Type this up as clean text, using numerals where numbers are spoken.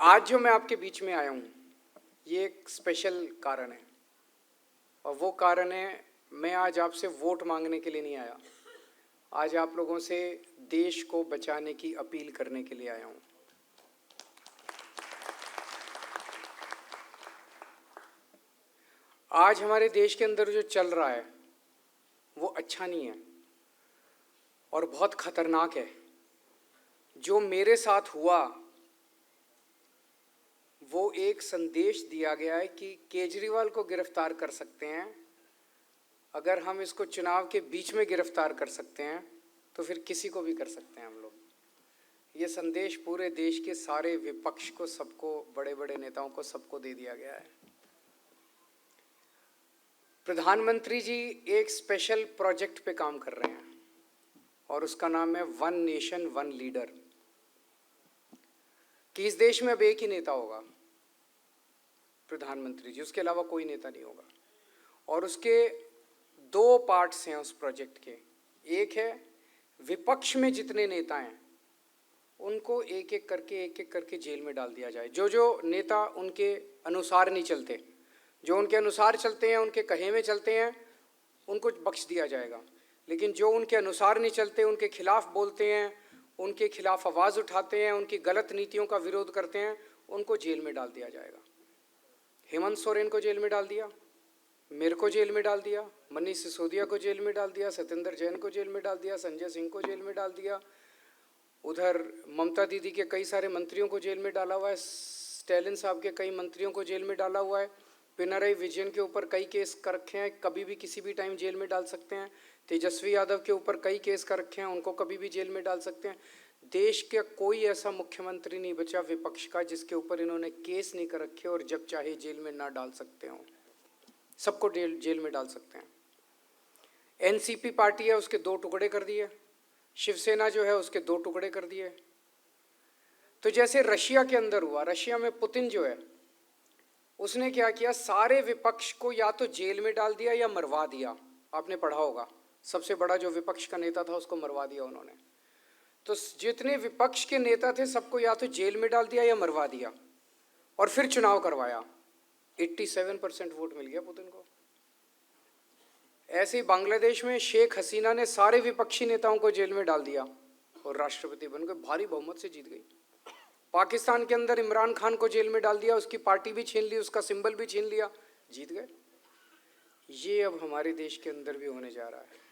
आज जो मैं आपके बीच में आया हूँ, ये एक स्पेशल कारण है। और वो कारण है, मैं आज आपसे वोट मांगने के लिए नहीं आया। आज आप लोगों से देश को बचाने की अपील करने के लिए आया हूँ। आज हमारे देश के अंदर जो चल रहा है वो अच्छा नहीं है और बहुत खतरनाक है। जो मेरे साथ हुआ वो एक संदेश दिया गया है कि केजरीवाल को गिरफ्तार कर सकते हैं, अगर हम इसको चुनाव के बीच में गिरफ्तार कर सकते हैं तो फिर किसी को भी कर सकते हैं हम लोग। ये संदेश पूरे देश के सारे विपक्ष को, सबको, बड़े बड़े नेताओं को, सबको दे दिया गया है। प्रधानमंत्री जी एक स्पेशल प्रोजेक्ट पे काम कर रहे हैं और उसका नाम है वन नेशन वन लीडर। कि इस देश में अब एक ही नेता होगा, प्रधानमंत्री जी, उसके अलावा कोई नेता नहीं होगा। और उसके दो पार्ट्स हैं उस प्रोजेक्ट के। एक है विपक्ष में जितने नेता हैं उनको एक एक करके जेल में डाल दिया जाए। जो जो नेता उनके अनुसार नहीं चलते, जो उनके अनुसार चलते हैं, उनके कहे में चलते हैं, उनको बख्श दिया जाएगा। लेकिन जो उनके अनुसार नहीं चलते, उनके खिलाफ बोलते हैं, उनके खिलाफ आवाज़ उठाते हैं, उनकी गलत नीतियों का विरोध करते हैं, उनको जेल में डाल दिया जाएगा। हेमंत सोरेन को जेल में डाल दिया, मेरे को जेल में डाल दिया, मनीष सिसोदिया को जेल में डाल दिया, सत्येंद्र जैन को जेल में डाल दिया, संजय सिंह को जेल में डाल दिया। उधर ममता दीदी के कई सारे मंत्रियों को जेल में डाला हुआ है, स्टैलिन साहब के कई मंत्रियों को जेल में डाला हुआ है, पिनराई विजयन के ऊपर कई केस कर रखे हैं, कभी भी किसी भी टाइम जेल में डाल सकते हैं। तेजस्वी यादव के ऊपर कई केस कर रखे हैं, उनको कभी भी जेल में डाल सकते हैं। देश का कोई ऐसा मुख्यमंत्री नहीं बचा विपक्ष का जिसके ऊपर इन्होंने केस नहीं कर रखे और जब चाहे जेल में ना डाल सकते हो। सबको जेल में डाल सकते हैं। एनसीपी पार्टी है, उसके दो टुकड़े कर दिए। शिवसेना जो है उसके दो टुकड़े कर दिए। तो जैसे रशिया के अंदर हुआ, रशिया में पुतिन जो है उसने क्या किया, सारे विपक्ष को या तो जेल में डाल दिया या मरवा दिया। आपने पढ़ा होगा, सबसे बड़ा जो विपक्ष का नेता था उसको मरवा दिया उन्होंने। तो जितने विपक्ष के नेता थे सबको या तो जेल में डाल दिया या मरवा दिया और फिर चुनाव करवाया। 87% वोट मिल गया पुतिन को। ऐसे ही बांग्लादेश में शेख हसीना ने सारे विपक्षी नेताओं को जेल में डाल दिया और राष्ट्रपति बन गए, भारी बहुमत से जीत गई। पाकिस्तान के अंदर इमरान खान को जेल में डाल दिया, उसकी पार्टी भी छीन ली, उसका सिंबल भी छीन लिया, जीत गए। ये अब हमारे देश के अंदर भी होने जा रहा है।